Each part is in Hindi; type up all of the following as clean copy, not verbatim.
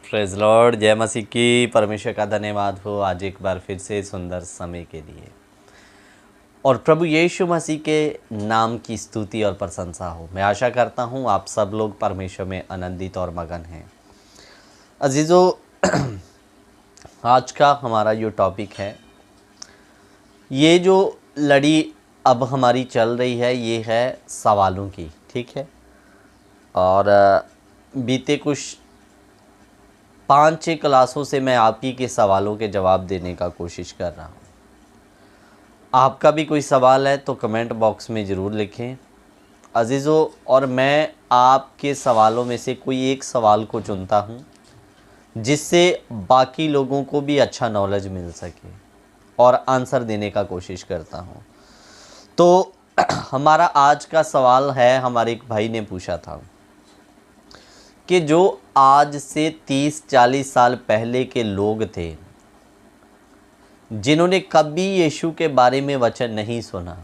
प्रेज लॉर्ड, जय मसीह की। परमेश्वर का धन्यवाद हो आज एक बार फिर से सुंदर समय के लिए, और प्रभु यीशु मसीह के नाम की स्तुति और प्रशंसा हो। मैं आशा करता हूँ आप सब लोग परमेश्वर में आनंदित और मगन हैं। अजीज़ों, आज का हमारा जो टॉपिक है, ये जो लड़ी अब हमारी चल रही है, ये है सवालों की, ठीक है। और बीते कुछ 5-6 क्लासों से मैं आप ही के सवालों के जवाब देने का कोशिश कर रहा हूँ। आपका भी कोई सवाल है तो कमेंट बॉक्स में ज़रूर लिखें अजीज़ों, और मैं आपके सवालों में से कोई एक सवाल को चुनता हूँ जिससे बाकी लोगों को भी अच्छा नॉलेज मिल सके और आंसर देने का कोशिश करता हूँ। तो हमारा आज का सवाल है, हमारे एक भाई ने पूछा था कि जो आज से 30-40 साल पहले के लोग थे जिन्होंने कभी यीशु के बारे में वचन नहीं सुना,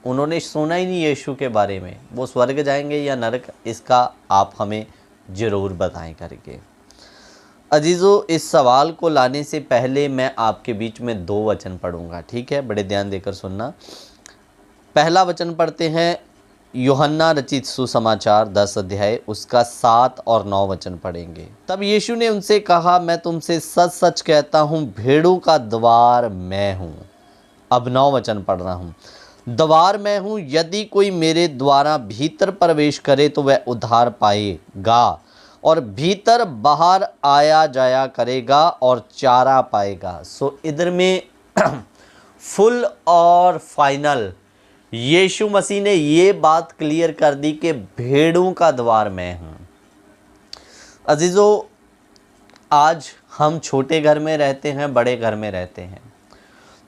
उन्होंने सुना ही नहीं यीशु के बारे में, वो स्वर्ग जाएंगे या नरक, इसका आप हमें ज़रूर बताएं करके। अजीज़ों, इस सवाल को लाने से पहले मैं आपके बीच में 2 वचन पढ़ूंगा, ठीक है। बड़े ध्यान देकर सुनना। पहला वचन पढ़ते हैं, यूहन्ना रचित सुसमाचार 10 अध्याय उसका 7 और 9 वचन पढ़ेंगे। तब यीशु ने उनसे कहा, मैं तुमसे सच सच कहता हूँ, भेड़ों का द्वार मैं हूँ। अब 9 वचन पढ़ रहा हूँ। द्वार मैं हूँ, यदि कोई मेरे द्वारा भीतर प्रवेश करे तो वह उद्धार पाएगा और भीतर बाहर आया जाया करेगा और चारा पाएगा। सो इधर में फुल और फाइनल यीशु मसीह ने ये बात क्लियर कर दी कि भेड़ों का द्वार मैं हूँ। अजीज़ों, आज हम छोटे घर में रहते हैं, बड़े घर में रहते हैं,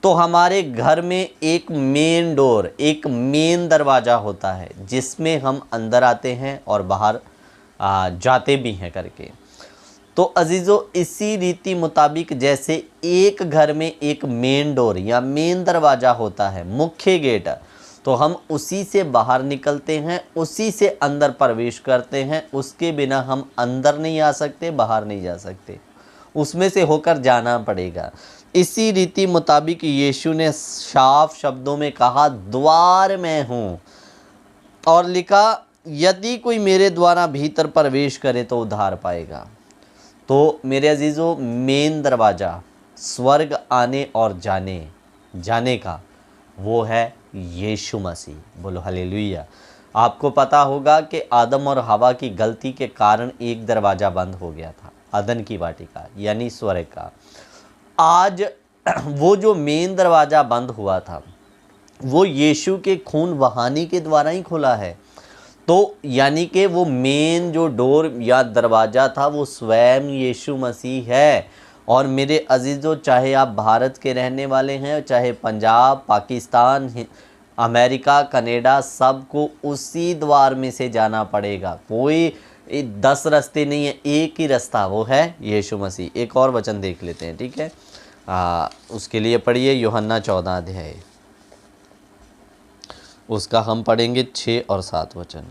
तो हमारे घर में एक मेन डोर, एक मेन दरवाज़ा होता है जिसमें हम अंदर आते हैं और बाहर जाते भी हैं करके। तो अजीज़ों, इसी रीति मुताबिक जैसे एक घर में एक मेन डोर या मेन दरवाज़ा होता है, मुख्य गेट, तो हम उसी से बाहर निकलते हैं, उसी से अंदर प्रवेश करते हैं। उसके बिना हम अंदर नहीं आ सकते, बाहर नहीं जा सकते, उसमें से होकर जाना पड़ेगा। इसी रीति मुताबिक यीशु ने साफ शब्दों में कहा, द्वार मैं हूँ, और लिखा, यदि कोई मेरे द्वारा भीतर प्रवेश करे तो उद्धार पाएगा। तो मेरे अजीज़ों, मेन दरवाज़ा स्वर्ग आने और जाने का वो है यीशु मसीह। बोलो हालेलुया। आपको पता होगा कि आदम और हवा की गलती के कारण एक दरवाज़ा बंद हो गया था, अदन की वाटिका यानी स्वर्ग का। आज वो जो मेन दरवाज़ा बंद हुआ था वो यीशु के खून बहाने के द्वारा ही खुला है। तो यानी कि वो मेन जो डोर या दरवाज़ा था वो स्वयं यीशु मसीह है। और मेरे अजीज़ों, चाहे आप भारत के रहने वाले हैं, चाहे पंजाब, पाकिस्तान, अमेरिका, कनाडा, सबको उसी द्वार में से जाना पड़ेगा। कोई 10 रास्ते नहीं है, एक ही रास्ता, वो है यीशु मसीह। एक और वचन देख लेते हैं, ठीक है। उसके लिए पढ़िए यूहन्ना 14 अध्याय, उसका हम पढ़ेंगे 6 और 7 वचन।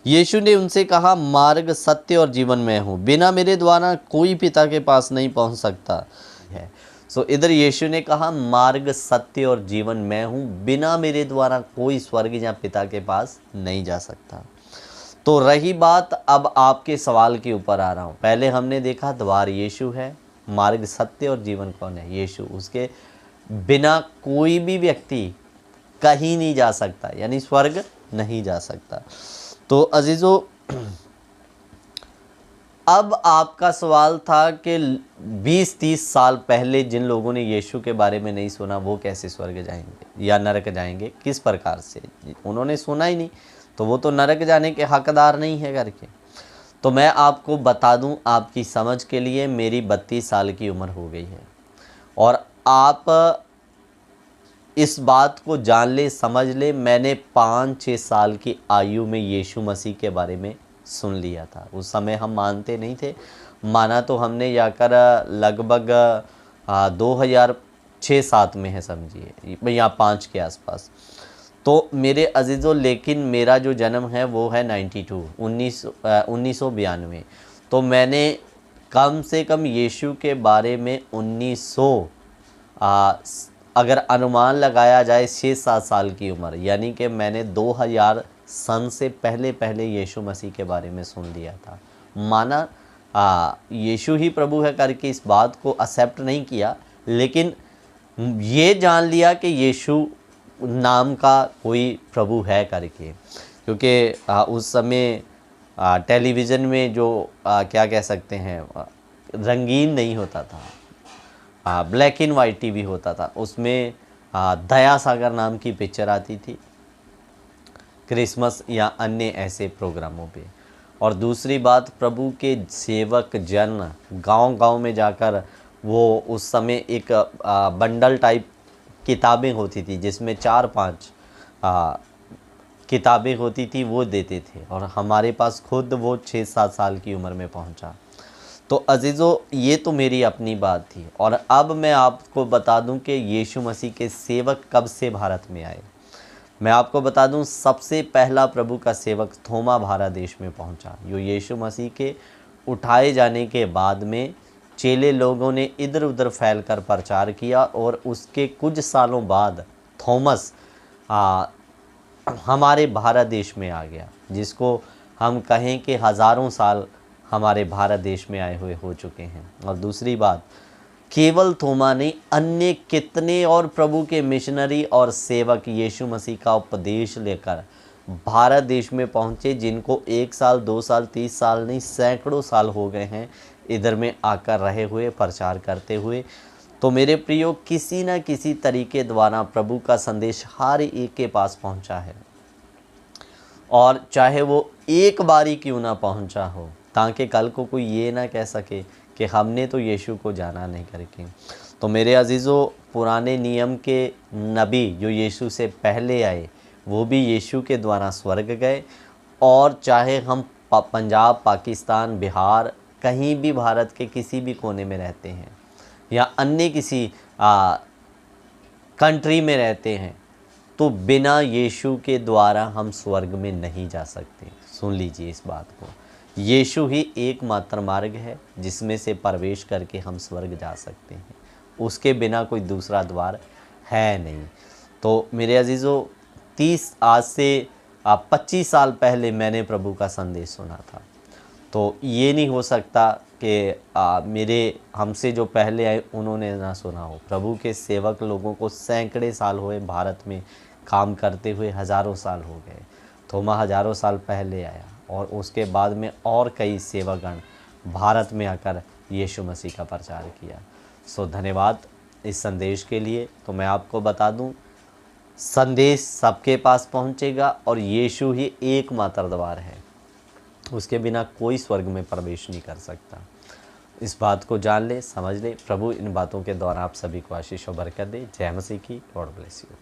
यीशु ने उनसे कहा, मार्ग, सत्य और जीवन मैं हूँ, बिना मेरे द्वारा कोई पिता के पास नहीं पहुँच सकता है। सो इधर यीशु ने कहा, मार्ग, सत्य और जीवन मैं हूँ, बिना मेरे द्वारा कोई स्वर्ग या पिता के पास नहीं जा सकता। तो रही बात, अब आपके सवाल के ऊपर आ रहा हूँ। पहले हमने देखा द्वार यीशु है, मार्ग, सत्य और जीवन कौन है? यीशु। उसके बिना कोई भी व्यक्ति कहीं नहीं जा सकता, यानी स्वर्ग नहीं जा सकता। तो अजीज़ों, अब आपका सवाल था कि 20-30 साल पहले जिन लोगों ने यीशु के बारे में नहीं सुना वो कैसे स्वर्ग जाएंगे या नरक जाएंगे, किस प्रकार से? उन्होंने सुना ही नहीं, तो वो तो नरक जाने के हकदार नहीं है करके। तो मैं आपको बता दूं, आपकी समझ के लिए, मेरी 32 साल की उम्र हो गई है और आप इस बात को जान ले, समझ ले, मैंने 5-6 साल की आयु में यीशु मसीह के बारे में सुन लिया था। उस समय हम मानते नहीं थे, माना तो हमने जाकर लगभग 2006-7 में है, समझिए, या 5 के आसपास। तो मेरे अजीज़ों, लेकिन मेरा जो जन्म है वो है 1992। तो मैंने कम से कम यीशु के बारे में 1900 अगर अनुमान लगाया जाए 6-7 साल की उम्र, यानी कि मैंने 2000 सन से पहले पहले यीशु मसीह के बारे में सुन लिया था। माना यीशु ही प्रभु है करके इस बात को एक्सेप्ट नहीं किया, लेकिन ये जान लिया कि यीशु नाम का कोई प्रभु है करके, क्योंकि उस समय टेलीविज़न में जो क्या कह सकते हैं रंगीन नहीं होता था, ब्लैक एंड वाइट टीवी होता था, उसमें दया सागर नाम की पिक्चर आती थी क्रिसमस या अन्य ऐसे प्रोग्रामों पे। और दूसरी बात, प्रभु के सेवक जन गांव-गांव में जाकर वो उस समय एक बंडल टाइप किताबें होती थी जिसमें 4-5 किताबें होती थी, वो देते थे, और हमारे पास खुद वो 6-7 साल की उम्र में पहुंचा। तो अजीज़ों, ये तो मेरी अपनी बात थी। और अब मैं आपको बता दूं कि यीशु मसीह के सेवक कब से भारत में आए। मैं आपको बता दूं, सबसे पहला प्रभु का सेवक थोमा भारत देश में पहुंचा। जो यीशु मसीह के उठाए जाने के बाद में चेले लोगों ने इधर उधर फैलकर प्रचार किया, और उसके कुछ सालों बाद थॉमस हमारे भारत देश में आ गया, जिसको हम कहें कि हज़ारों साल हमारे भारत देश में आए हुए हो चुके हैं। और दूसरी बात, केवल थोमा नहीं, अन्य कितने और प्रभु के मिशनरी और सेवक यीशु मसीह का उपदेश लेकर भारत देश में पहुँचे, जिनको 1 साल 2 साल 30 साल नहीं, सैकड़ों साल हो गए हैं इधर में आकर रहे हुए, प्रचार करते हुए। तो मेरे प्रियो, किसी न किसी तरीके द्वारा प्रभु का संदेश हर एक के पास पहुंचा है, और चाहे वो एक बारी क्यों ना पहुंचा हो, ताकि कल को कोई ये ना कह सके कि हमने तो यीशु को जाना नहीं करके। तो मेरे अजीज़ों, पुराने नियम के नबी जो यीशु से पहले आए, वो भी यीशु के द्वारा स्वर्ग गए। और चाहे हम पंजाब, पाकिस्तान, बिहार, कहीं भी भारत के किसी भी कोने में रहते हैं, या अन्य किसी कंट्री में रहते हैं, तो बिना यीशु के द्वारा हम स्वर्ग में नहीं जा सकते। सुन लीजिए इस बात को, यीशु ही एकमात्र मार्ग है जिसमें से प्रवेश करके हम स्वर्ग जा सकते हैं, उसके बिना कोई दूसरा द्वार है नहीं। तो मेरे अजीज़ों, 30 आज से 25 साल पहले मैंने प्रभु का संदेश सुना था। तो ये नहीं हो सकता कि मेरे हमसे जो पहले आए उन्होंने ना सुना हो। प्रभु के सेवक लोगों को सैकड़े साल हुए भारत में काम करते हुए, हज़ारों साल हो गए। थोमा हज़ारों साल पहले आया, और उसके बाद में और कई सेवकगण भारत में आकर यीशु मसीह का प्रचार किया। सो धन्यवाद इस संदेश के लिए। तो मैं आपको बता दूं, संदेश सबके पास पहुंचेगा, और यीशु ही एकमात्र द्वार है, उसके बिना कोई स्वर्ग में प्रवेश नहीं कर सकता। इस बात को जान ले, समझ ले। प्रभु इन बातों के द्वारा आप सभी को आशीष और बरकत दे। जय मसीह की। God bless you.